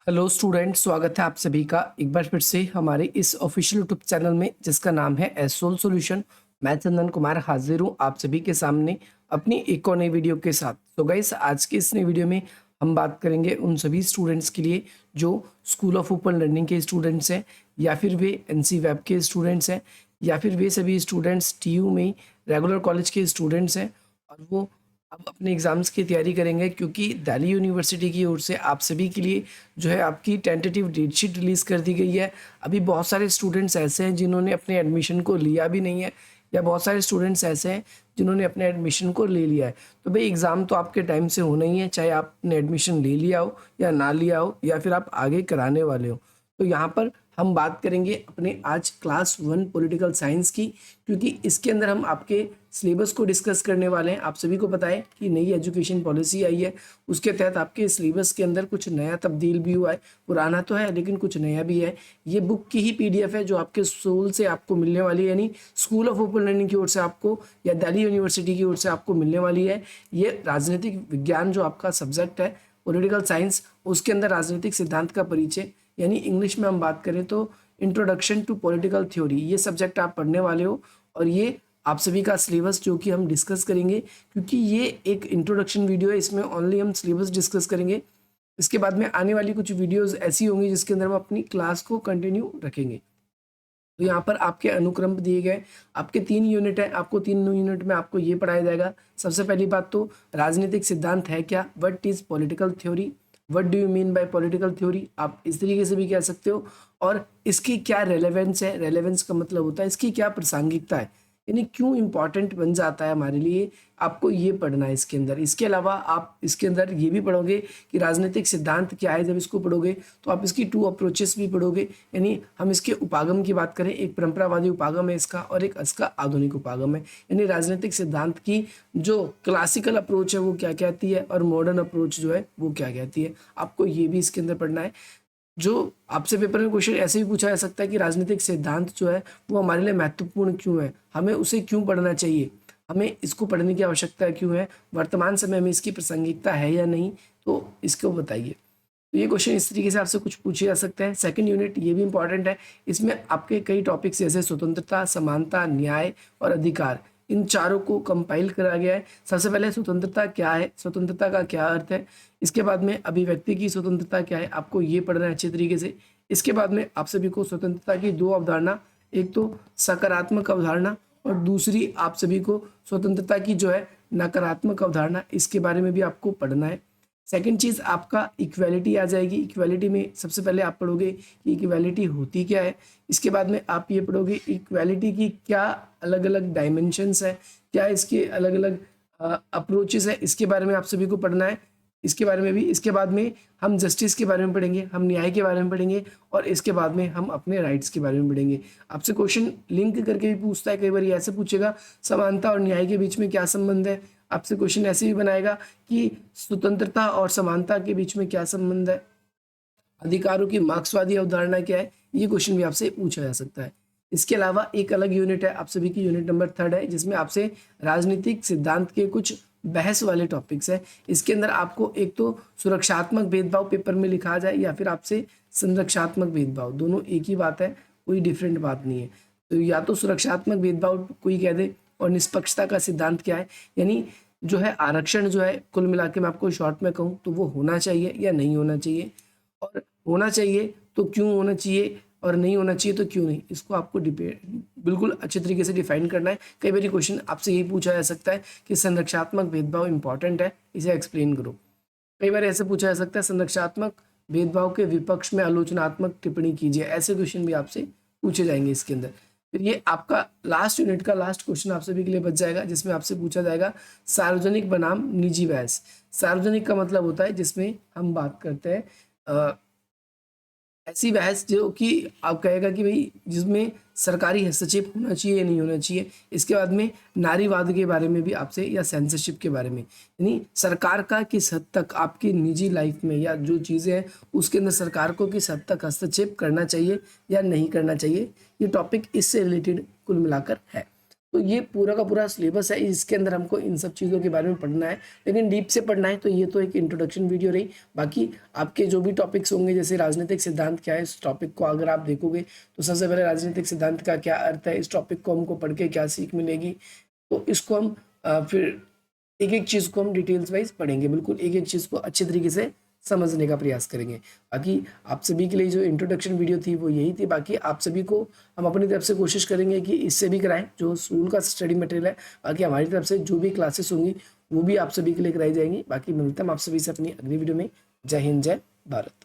Hello student, स्वागत है आप सभी का एक बार फिर से हमारे इस ऑफिशियल यूट्यूब चैनल में जिसका नाम है एसोल सॉल्यूशन। मैं चंदन कुमार हाजिर हूँ आप सभी के सामने अपनी एक और नई वीडियो के साथ। तो गाइस, आज के इस नई वीडियो में हम बात करेंगे उन सभी स्टूडेंट्स के लिए जो स्कूल ऑफ ओपन लर्निंग के स्टूडेंट्स हैं, या फिर वे एनसी वेब के स्टूडेंट्स हैं, या फिर वे सभी स्टूडेंट्स टीयू में रेगुलर कॉलेज के स्टूडेंट्स हैं और वो अब अपने एग्ज़ाम्स की तैयारी करेंगे, क्योंकि दिल्ली यूनिवर्सिटी की ओर से आप सभी के लिए जो है आपकी टेंटेटिव डेट शीट रिलीज़ कर दी गई है। अभी बहुत सारे स्टूडेंट्स ऐसे हैं जिन्होंने अपने एडमिशन को लिया भी नहीं है, या बहुत सारे स्टूडेंट्स ऐसे हैं जिन्होंने अपने एडमिशन को ले लिया है। तो भाई, एग्ज़ाम तो आपके टाइम से होना ही है, चाहे आपने एडमिशन ले लिया हो या ना लिया हो, या फिर आप आगे कराने वाले हो। तो यहाँ पर हम बात करेंगे अपने आज क्लास 1 पॉलिटिकल साइंस की, क्योंकि इसके अंदर हम आपके सिलेबस को डिस्कस करने वाले हैं। आप सभी को पता है कि नई एजुकेशन पॉलिसी आई है, उसके तहत आपके सिलेबस के अंदर कुछ नया तब्दील भी हुआ है। पुराना तो है लेकिन कुछ नया भी है। ये बुक की ही पीडीएफ है जो आपके स्कूल से आपको मिलने वाली है, यानी स्कूल ऑफ ओपन लर्निंग की ओर से आपको या दिल्ली यूनिवर्सिटी की ओर से आपको मिलने वाली है। ये राजनीतिक विज्ञान जो आपका सब्जेक्ट है, पॉलिटिकल साइंस, उसके अंदर राजनीतिक सिद्धांत का परिचय, यानी इंग्लिश में हम बात करें तो इंट्रोडक्शन टू पॉलिटिकल थ्योरी, ये सब्जेक्ट आप पढ़ने वाले हो। और ये आप सभी का सिलेबस जो कि हम डिस्कस करेंगे, क्योंकि ये एक इंट्रोडक्शन वीडियो है, इसमें ओनली हम सिलेबस डिस्कस करेंगे। इसके बाद में आने वाली कुछ वीडियोस ऐसी होंगी जिसके अंदर हम अपनी क्लास को कंटिन्यू रखेंगे। तो यहाँ पर आपके अनुक्रम दिए गए, आपके 3 यूनिट है, आपको 3 यूनिट में आपको ये पढ़ाया जाएगा। सबसे पहली बात तो राजनीतिक सिद्धांत है क्या, what is political theory, what do you mean by political theory, आप इस तरीके से भी कह सकते हो। और इसकी क्या रेलेवेंस है, रेलेवेंस का मतलब होता है इसकी क्या प्रासंगिकता है, यानी क्यों इम्पॉर्टेंट बन जाता है हमारे लिए, आपको ये पढ़ना है इसके अंदर। इसके अलावा आप इसके अंदर ये भी पढ़ोगे कि राजनीतिक सिद्धांत क्या है। जब इसको पढ़ोगे तो आप इसकी 2 अप्रोचेस भी पढ़ोगे, यानी हम इसके उपागम की बात करें, एक परंपरावादी उपागम है इसका और एक इसका आधुनिक उपागम है। यानी राजनीतिक सिद्धांत की जो क्लासिकल अप्रोच है वो क्या कहती है और मॉडर्न अप्रोच जो है वो क्या कहती है, आपको ये भी इसके अंदर पढ़ना है। जो आपसे पेपर में क्वेश्चन ऐसे भी पूछा जा सकता है कि राजनीतिक सिद्धांत जो है वो हमारे लिए महत्वपूर्ण क्यों है, हमें उसे क्यों पढ़ना चाहिए, हमें इसको पढ़ने की आवश्यकता क्यों है, वर्तमान समय में इसकी प्रासंगिकता है या नहीं, तो इसको बताइए। तो ये क्वेश्चन इस तरीके से आपसे कुछ पूछे जा सकते हैं। सेकंड यूनिट ये भी इंपॉर्टेंट है, इसमें आपके कई टॉपिक्स जैसे स्वतंत्रता, समानता, न्याय और अधिकार, इन चारों को कंपाइल करा गया है। सबसे पहले स्वतंत्रता क्या है, स्वतंत्रता का क्या अर्थ है। इसके बाद में अभिव्यक्ति की स्वतंत्रता क्या है, आपको ये पढ़ना है अच्छे तरीके से। इसके बाद में आप सभी को स्वतंत्रता की 2 अवधारणा, एक तो सकारात्मक अवधारणा और दूसरी आप सभी को स्वतंत्रता की जो है नकारात्मक अवधारणा, इसके बारे में भी आपको पढ़ना है। सेकंड चीज़ आपका इक्वालिटी आ जाएगी। इक्वालिटी में सबसे पहले आप पढ़ोगे कि इक्वालिटी होती क्या है। इसके बाद में आप ये पढ़ोगे इक्वालिटी की क्या अलग अलग डायमेंशंस है, क्या इसके अलग अलग अप्रोचेस है, इसके बारे में आप सभी को पढ़ना है। इसके बारे में भी, इसके बाद में हम जस्टिस के बारे में पढ़ेंगे, हम न्याय के बारे में पढ़ेंगे और इसके बाद में हम अपने राइट्स के बारे में पढ़ेंगे। आपसे क्वेश्चन लिंक करके भी पूछता है, कई बार ये ऐसे पूछेगा समानता और न्याय के बीच में क्या संबंध है। आपसे क्वेश्चन ऐसे भी बनाएगा कि स्वतंत्रता और समानता के बीच में क्या संबंध है, अधिकारों की मार्क्सवादी अवधारणा क्या है, ये क्वेश्चन भी आपसे पूछा जा सकता है। इसके अलावा एक अलग यूनिट है आप सभी की, यूनिट नंबर 3 है, जिसमें आपसे राजनीतिक सिद्धांत के कुछ बहस वाले टॉपिक्स हैं। इसके अंदर आपको एक तो सुरक्षात्मक भेदभाव पेपर में लिखा जाए या फिर आपसे संरक्षात्मक भेदभाव, दोनों एक ही बात है, कोई डिफरेंट बात नहीं है। तो या तो सुरक्षात्मक भेदभाव कोई कह दे, और निष्पक्षता का सिद्धांत क्या है, यानी जो है आरक्षण जो है, कुल मिला के मैं आपको शॉर्ट में कहूँ तो वो होना चाहिए या नहीं होना चाहिए, और होना चाहिए तो क्यों होना चाहिए और नहीं होना चाहिए तो क्यों नहीं, इसको आपको डिपेंड बिल्कुल अच्छे तरीके से डिफाइन करना है। कई बार क्वेश्चन आपसे यही पूछा जा सकता है कि संरक्षात्मक भेदभाव इंपॉर्टेंट है, इसे एक्सप्लेन करो। कई बार ऐसे पूछा जा सकता है संरक्षात्मक भेदभाव के विपक्ष में आलोचनात्मक टिप्पणी कीजिए, ऐसे क्वेश्चन भी आपसे पूछे जाएंगे इसके अंदर। फिर ये आपका लास्ट यूनिट का लास्ट क्वेश्चन आप सभी के लिए बच जाएगा, जिसमें आपसे पूछा जाएगा सार्वजनिक बनाम निजी बहस। सार्वजनिक का मतलब होता है जिसमें हम बात करते हैं ऐसी बहस जो कि आप कहेगा कि भाई जिसमें सरकारी हस्तक्षेप होना चाहिए या नहीं होना चाहिए। इसके बाद में नारीवाद के बारे में भी आपसे, या सेंसरशिप के बारे में, यानी सरकार का किस हद तक आपकी निजी लाइफ में या जो चीज़ें हैं उसके अंदर सरकार को किस हद तक हस्तक्षेप करना चाहिए या नहीं करना चाहिए, ये टॉपिक इससे रिलेटेड कुल मिलाकर है। तो ये पूरा का पूरा सिलेबस है, इसके अंदर हमको इन सब चीज़ों के बारे में पढ़ना है, लेकिन डीप से पढ़ना है। तो ये तो एक इंट्रोडक्शन वीडियो रही। बाकी आपके जो भी टॉपिक्स होंगे, जैसे राजनीतिक सिद्धांत क्या है, इस टॉपिक को अगर आप देखोगे तो सबसे पहले राजनीतिक सिद्धांत का क्या अर्थ है, इस टॉपिक को हमको पढ़ के क्या सीख मिलेगी, तो इसको हम फिर एक एक चीज़ को हम डिटेल्स वाइज पढ़ेंगे, बिल्कुल एक एक चीज़ को अच्छे तरीके से समझने का प्रयास करेंगे। बाकी आप सभी के लिए जो इंट्रोडक्शन वीडियो थी वो यही थी। बाकी आप सभी को हम अपनी तरफ से कोशिश करेंगे कि इससे भी कराएं, जो स्कूल का स्टडी मटेरियल है। बाकी हमारी तरफ से जो भी क्लासेस होंगी वो भी आप सभी के लिए कराई जाएंगी। बाकी मिलता हम आप सभी से अपनी अगली वीडियो में। जय हिंद, जय भारत।